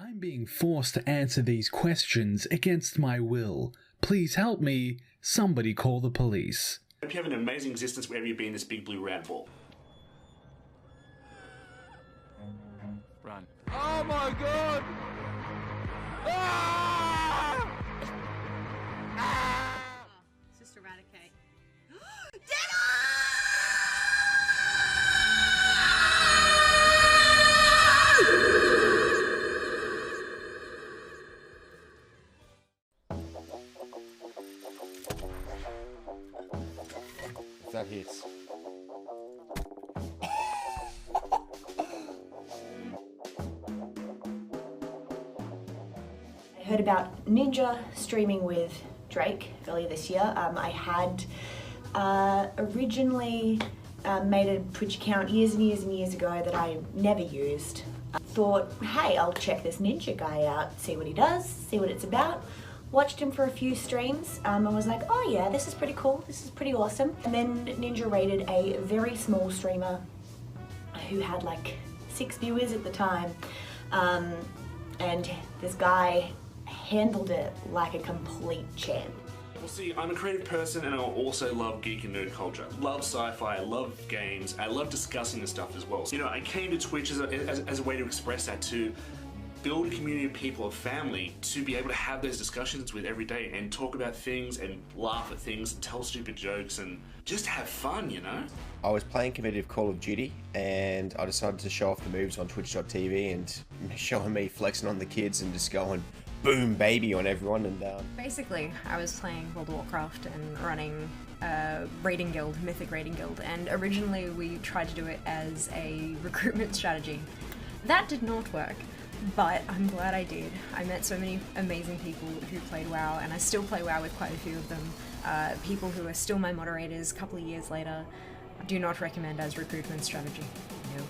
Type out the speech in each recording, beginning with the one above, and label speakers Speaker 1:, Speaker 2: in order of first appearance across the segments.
Speaker 1: I'm being forced to answer these questions against my will. Please help me. Somebody call the police.
Speaker 2: I hope you have an amazing existence wherever you be in this big blue rat ball.
Speaker 3: Run.
Speaker 4: Oh my god! Ah! Ah!
Speaker 5: Just eradicate.
Speaker 4: If that hits.
Speaker 6: I heard about Ninja streaming with Drake earlier this year. I had originally made a Twitch account years and years and years ago that I never used. I thought, hey, I'll check this Ninja guy out, see what he does, see what it's about. Watched him for a few streams and was like, oh yeah, this is pretty cool, this is pretty awesome. And then Ninja raided a very small streamer who had like 6 viewers at the time. And this guy handled it like a complete champ.
Speaker 2: Well, see, I'm a creative person and I also love geek and nerd culture. Love sci-fi, I love games, I love discussing this stuff as well. So, you know, I came to Twitch as a way to express that, to build a community of people, a family, to be able to have those discussions with every day and talk about things and laugh at things and tell stupid jokes and just have fun, you know?
Speaker 7: I was playing competitive Call of Duty and I decided to show off the moves on twitch.tv and showing me flexing on the kids and just going boom baby on everyone. And
Speaker 8: basically I was playing World of Warcraft and running a raiding guild, mythic raiding guild, and originally we tried to do it as a recruitment strategy. That did not work, but I'm glad I did. I met so many amazing people who played WoW, and I still play WoW with quite a few of them. People who are still my moderators a couple of years later. Do not recommend as recruitment strategy. No.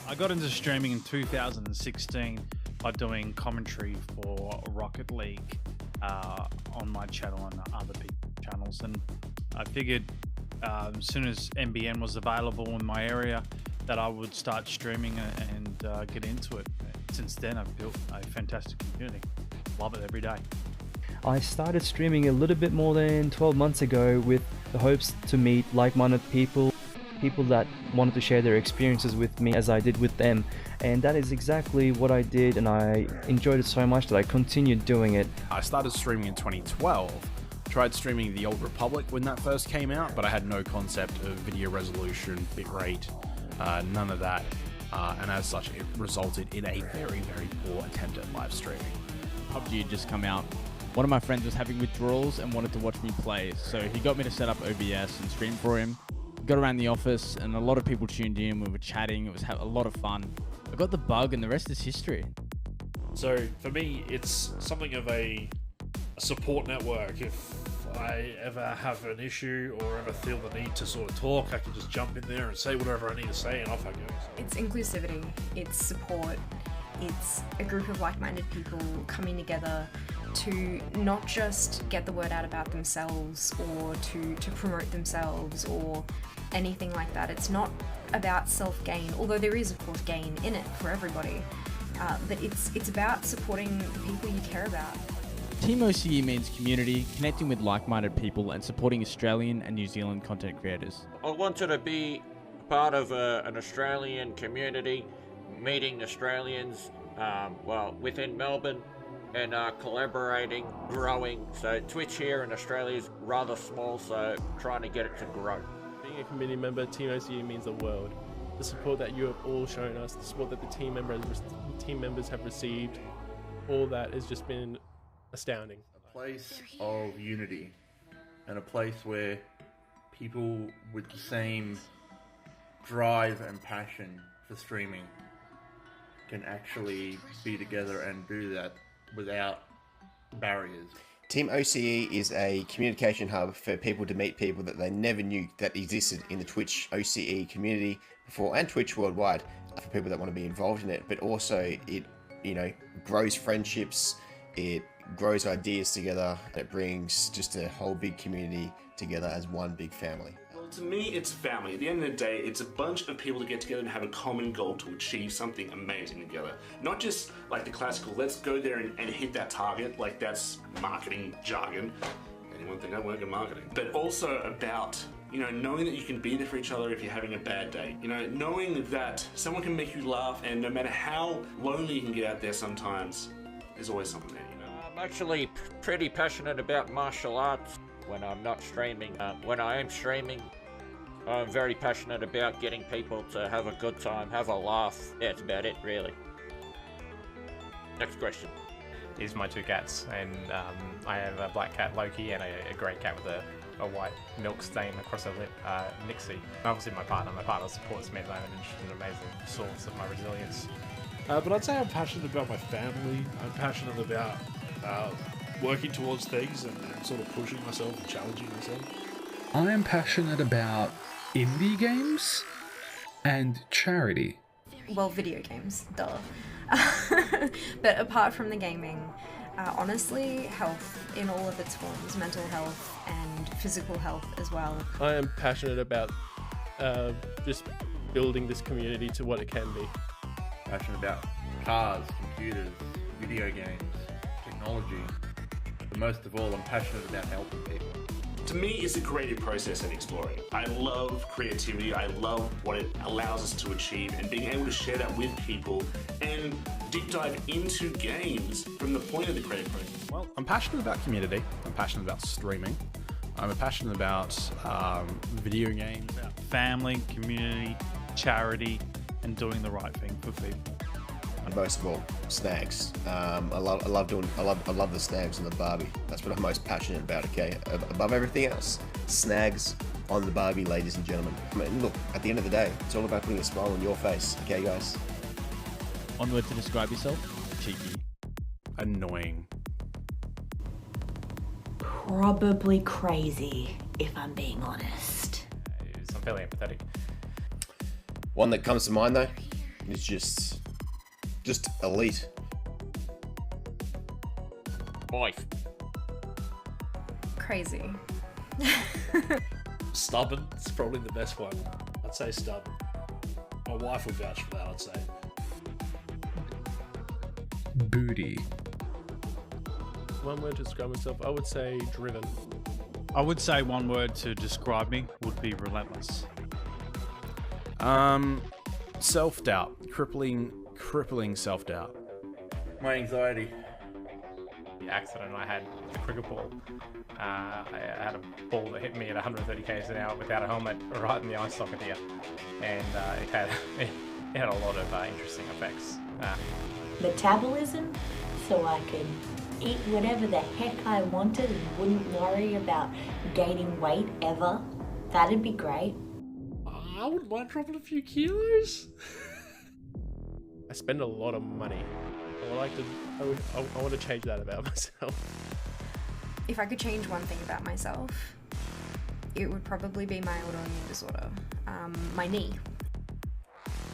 Speaker 3: I got into streaming in 2016 by doing commentary for Rocket League on my channel and other people's channels, and I figured as soon as NBN was available in my area that I would start streaming and get into it. Since then I've built a fantastic community. Love it every day.
Speaker 9: I started streaming a little bit more than 12 months ago with the hopes to meet like-minded people that wanted to share their experiences with me as I did with them, and that is exactly what I did, and I enjoyed it so much that I continued doing it.
Speaker 10: I started streaming in 2012, tried streaming The Old Republic when that first came out, but I had no concept of video resolution, bitrate, none of that, and as such it resulted in a very, very poor attempt at live streaming.
Speaker 11: PUBG had just come out. One of my friends was having withdrawals and wanted to watch me play, so he got me to set up OBS and stream for him. Got around the office and a lot of people tuned in, we were chatting, it was a lot of fun. I got the bug and the rest is history.
Speaker 12: So for me, it's something of a support network. If I ever have an issue or ever feel the need to sort of talk, I can just jump in there and say whatever I need to say and off I go.
Speaker 8: It's inclusivity, it's support, it's a group of like-minded people coming together to not just get the word out about themselves or to promote themselves or anything like that. It's not about self-gain, although there is of course gain in it for everybody, but it's about supporting the people you care about.
Speaker 11: Team OCE means community, connecting with like-minded people and supporting Australian and New Zealand content creators.
Speaker 13: I wanted to be part of an Australian community, meeting Australians within Melbourne and collaborating, growing. So Twitch here in Australia is rather small, so trying to get it to grow.
Speaker 14: Being a community member, Team OCE means the world. The support that you have all shown us, the support that the team members have received, all that has just been astounding.
Speaker 15: A place of unity and a place where people with the same drive and passion for streaming can actually be together and do that without barriers.
Speaker 7: Team OCE is a communication hub for people to meet people that they never knew that existed in the Twitch OCE community before, and Twitch worldwide, for people that want to be involved in it. But also it, grows friendships, it grows ideas together, and it brings just a whole big community together as one big family.
Speaker 16: Well,
Speaker 2: To me, it's family. At the end of the day, it's a bunch of people to get together and have a common goal to achieve something amazing together. Not just like the classical, let's go there and hit that target, like that's marketing jargon. Anyone think I work in marketing? But also about, you know, knowing that you can be there for each other if you're having a bad day. You know, knowing that someone can make you laugh, and no matter how lonely you can get out there sometimes, there's always someone there, you know?
Speaker 13: I'm actually pretty passionate about martial arts when I'm not streaming. When I am streaming, I'm very passionate about getting people to have a good time, have a laugh. Yeah, that's about it, really. Next question.
Speaker 5: Is my two cats, and I have a black cat, Loki, and a grey cat with a white milk stain across her lip, Nixie. Obviously my partner supports me at the moment, and she's an amazing source of my resilience.
Speaker 12: But I'd say I'm passionate about my family. I'm passionate about working towards things and sort of pushing myself and challenging myself.
Speaker 1: I am passionate about indie games and charity.
Speaker 8: Well, video games, duh. But apart from the gaming, honestly, health in all of its forms, mental health and physical health as well.
Speaker 14: I am passionate about just building this community to what it can be.
Speaker 15: Passionate about cars, computers, video games, technology. But most of all, I'm passionate about helping people.
Speaker 2: To me, it's a creative process and exploring. I love creativity, I love what it allows us to achieve, and being able to share that with people and deep dive into games from the point of the creative process.
Speaker 10: Well, I'm passionate about community, I'm passionate about streaming, I'm passionate about video games.
Speaker 3: Family, community, charity, and doing the right thing for people.
Speaker 7: And most of all, snags. I love the snags on the Barbie. That's what I'm most passionate about, okay? Above everything else, snags on the Barbie, ladies and gentlemen. I mean, look, at the end of the day, it's all about putting a smile on your face, okay, guys?
Speaker 11: One word to describe yourself? Cheeky.
Speaker 10: Annoying.
Speaker 6: Probably crazy, if I'm being honest.
Speaker 5: I'm fairly empathetic.
Speaker 7: One that comes to mind, though, is just elite.
Speaker 13: Boy.
Speaker 8: Crazy.
Speaker 12: Stubborn, it's probably the best one. I'd say stubborn. My wife will vouch for that, I'd say.
Speaker 1: Booty.
Speaker 14: One word to describe myself, I would say driven.
Speaker 3: I would say one word to describe me would be relentless.
Speaker 10: Self-doubt. Crippling self-doubt.
Speaker 15: My anxiety.
Speaker 5: The accident I had with the cricket ball. I had a ball that hit me at 130 km an hour without a helmet right in the eye socket here, and it had a lot of interesting effects.
Speaker 6: Metabolism, so I could eat whatever the heck I wanted and wouldn't worry about gaining weight ever. That'd be great.
Speaker 12: I wouldn't mind dropping a few kilos.
Speaker 14: I spend a lot of money. I want to change that about myself.
Speaker 8: If I could change one thing about myself, it would probably be my autoimmune disorder. My knee.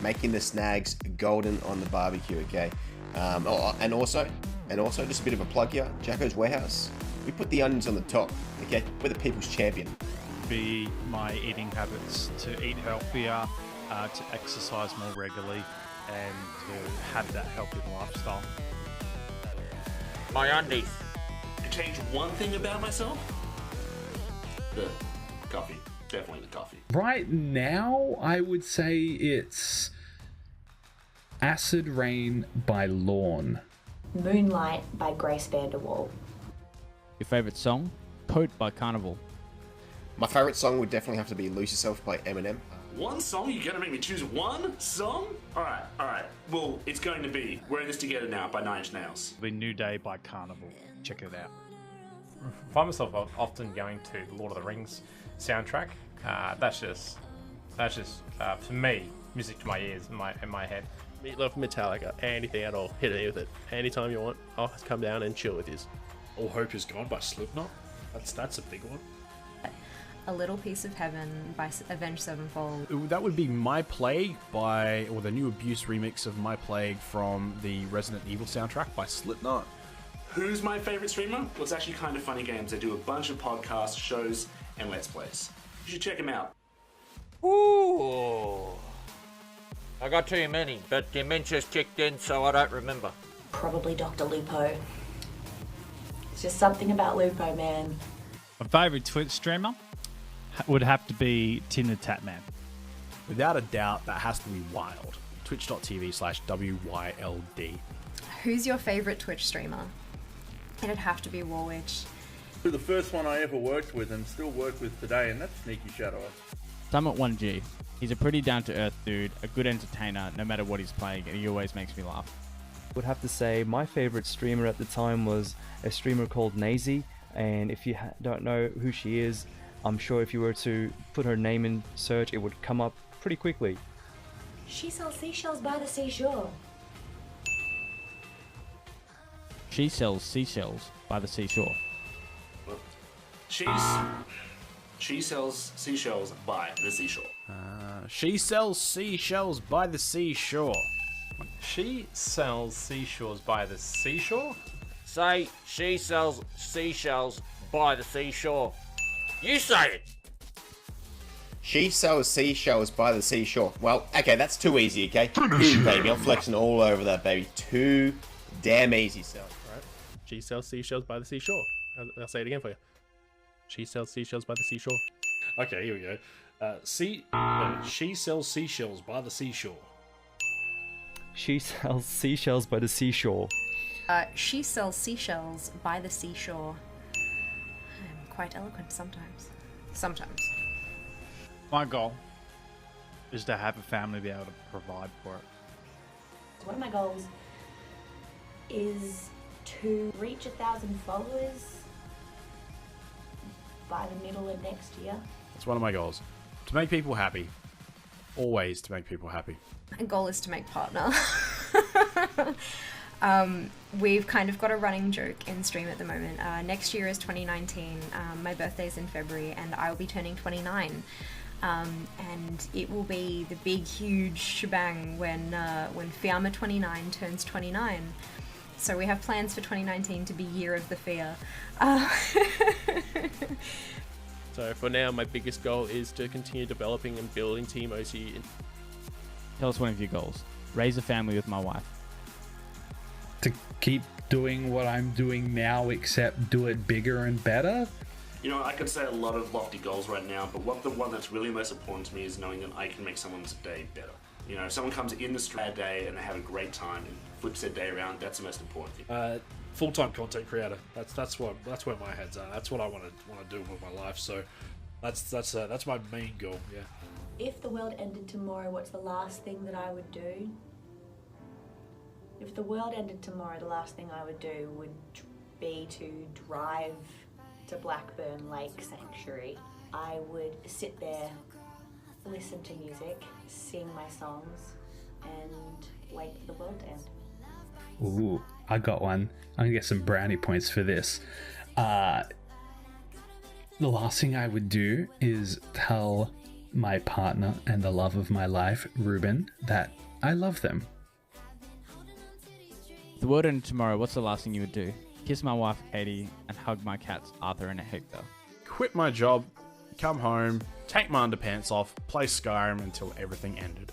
Speaker 7: Making the snags golden on the barbecue, okay? And also, just a bit of a plug here, Jacko's Warehouse. We put the onions on the top, okay? We're the people's champion.
Speaker 3: Be my eating habits, to eat healthier, to exercise more regularly, and to have that healthy lifestyle.
Speaker 13: My undies.
Speaker 2: To change one thing about myself? The coffee. Definitely the coffee.
Speaker 1: Right now, I would say it's Acid Rain by Lorne.
Speaker 6: Moonlight by Grace Vanderwall.
Speaker 11: Your favourite song? Poet by Carnival.
Speaker 7: My favourite song would definitely have to be Lose Yourself by Eminem.
Speaker 2: One song? You're gonna make me choose one song? Alright. Well, it's going to be We're in This Together Now by 9 Inch Nails.
Speaker 3: The New Day by Carnival. Check it out.
Speaker 5: I find myself often going to the Lord of the Rings soundtrack. That's just for me, music to my ears in my head.
Speaker 14: Meatloaf, Metallica, anything at all. Hit it with it. Anytime you want, I'll come down and chill with you.
Speaker 12: All Hope Is Gone by Slipknot. That's a big one.
Speaker 8: A Little Piece of Heaven by Avenged Sevenfold.
Speaker 10: That would be My Plague or the new Abuse remix of My Plague from the Resident Evil soundtrack by Slipknot.
Speaker 2: Who's my favourite streamer? Well, it's actually Kind of Funny Games. They do a bunch of podcasts, shows, and Let's Plays. You should check them out.
Speaker 13: Ooh. I got too many, but dementia's kicked in, so I don't remember.
Speaker 6: Probably Dr. Lupo. It's just something about Lupo, man.
Speaker 3: My favourite Twitch streamer would have to be Tinder Tatman.
Speaker 10: Without a doubt, that has to be Wild. Twitch.tv/WYLD.
Speaker 8: Who's your favourite Twitch streamer? It'd have to be Warwitch.
Speaker 15: The first one I ever worked with and still work with today, and that's Sneaky Shadow.
Speaker 11: Summit 1G. He's a pretty down-to-earth dude, a good entertainer, no matter what he's playing, and he always makes me laugh.
Speaker 9: Would have to say my favorite streamer at the time was a streamer called Nazy, and if you don't know who she is, I'm sure if you were to put her name in search, it would come up pretty quickly.
Speaker 6: She sells seashells by the seashore.
Speaker 11: She sells seashells by the seashore.
Speaker 2: She sells seashells by the seashore.
Speaker 10: She sells seashells by the seashore.
Speaker 5: She sells seashores by the seashore?
Speaker 13: Say, she sells seashells by the seashore. You say it!
Speaker 7: She sells seashells by the seashore. Well, okay, that's too easy, okay? Easy, baby. I'm flexing all over that, baby. Too damn easy, so.
Speaker 14: Right. She sells seashells by the seashore. I'll say it again for you. She sells seashells by the seashore.
Speaker 12: Okay, here we go. She sells seashells by the seashore.
Speaker 9: She sells seashells by the seashore.
Speaker 8: She sells seashells by the seashore. I'm quite eloquent sometimes. Sometimes.
Speaker 3: My goal is to have a family be able to provide for it.
Speaker 6: One of my goals is to reach 1,000 followers by the middle of next year.
Speaker 10: That's one of my goals. To make people happy. Always to make people happy.
Speaker 8: My goal is to make partner. We've kind of got a running joke in stream at the moment. Next year is 2019. My birthday's in February and I will be turning 29. And it will be the big, huge shebang when Fiamma 29 turns 29. So we have plans for 2019 to be Year of the Fear.
Speaker 14: So for now, my biggest goal is to continue developing and building Team OCE.
Speaker 11: Tell us one of your goals. Raise a family with my wife.
Speaker 1: To keep doing what I'm doing now, except do it bigger and better?
Speaker 2: You know, I could say a lot of lofty goals right now, but the one that's really most important to me is knowing that I can make someone's day better. You know, if someone comes in the stream day and they have a great time and flips their day around, that's the most important thing.
Speaker 12: Full-time content creator. That's where my head's at. That's what I want to do with my life. So that's my main goal. Yeah.
Speaker 6: If the world ended tomorrow, what's the last thing that I would do? If the world ended tomorrow, the last thing I would do would be to drive to Blackburn Lake Sanctuary. I would sit there, listen to music, sing my songs, and wait for the world to end.
Speaker 1: Ooh, I got one. I'm gonna get some brownie points for this. The last thing I would do is tell my partner and the love of my life, Ruben, that I love them.
Speaker 11: If the world ended tomorrow, what's the last thing you would do? Kiss my wife, Katie, and hug my cats, Arthur and Hector.
Speaker 10: Quit my job, come home, take my underpants off, play Skyrim until everything ended.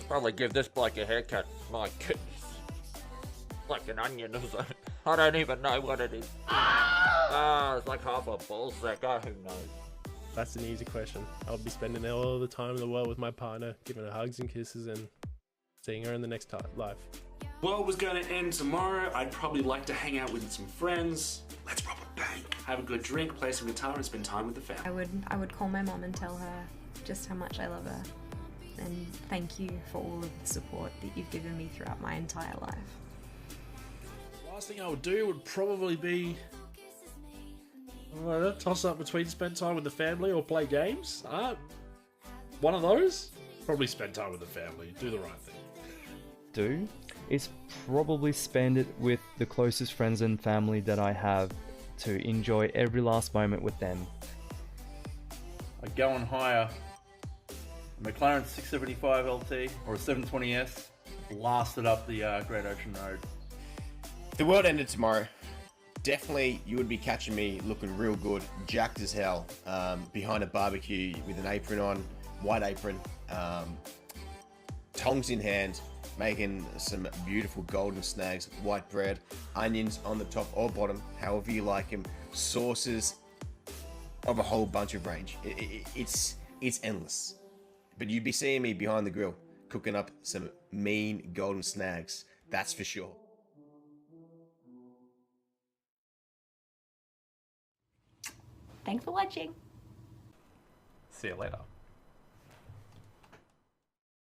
Speaker 13: Probably give this bloke a haircut. My goodness. Like an onion or something. I don't even know what it is. It's like half a ball sack. Oh, who knows?
Speaker 14: That's an easy question. I'll be spending all the time in the world with my partner, giving her hugs and kisses and seeing her in the next life.
Speaker 2: World was going to end tomorrow. I'd probably like to hang out with some friends. Let's rob a bank. Have a good drink, play some guitar, and spend time with the family.
Speaker 8: I would call my mom and tell her just how much I love her. And thank you for all of the support that you've given me throughout my entire life.
Speaker 12: Last thing I would do would probably be toss up between spend time with the family or play games. One of those. Probably spend time with the family. Do the right thing.
Speaker 9: Do is probably spend it with the closest friends and family that I have, to enjoy every last moment with them.
Speaker 15: I'd go and hire a McLaren 675 LT or a 720S, blast it up the Great Ocean Road.
Speaker 7: If the world ended tomorrow, definitely you would be catching me looking real good, jacked as hell, behind a barbecue with an apron on, white apron, tongs in hand, making some beautiful golden snags, white bread, onions on the top or bottom, however you like them, sauces of a whole bunch of range. It's endless. But you'd be seeing me behind the grill cooking up some mean golden snags, that's for sure.
Speaker 6: Thanks for watching.
Speaker 5: See you later.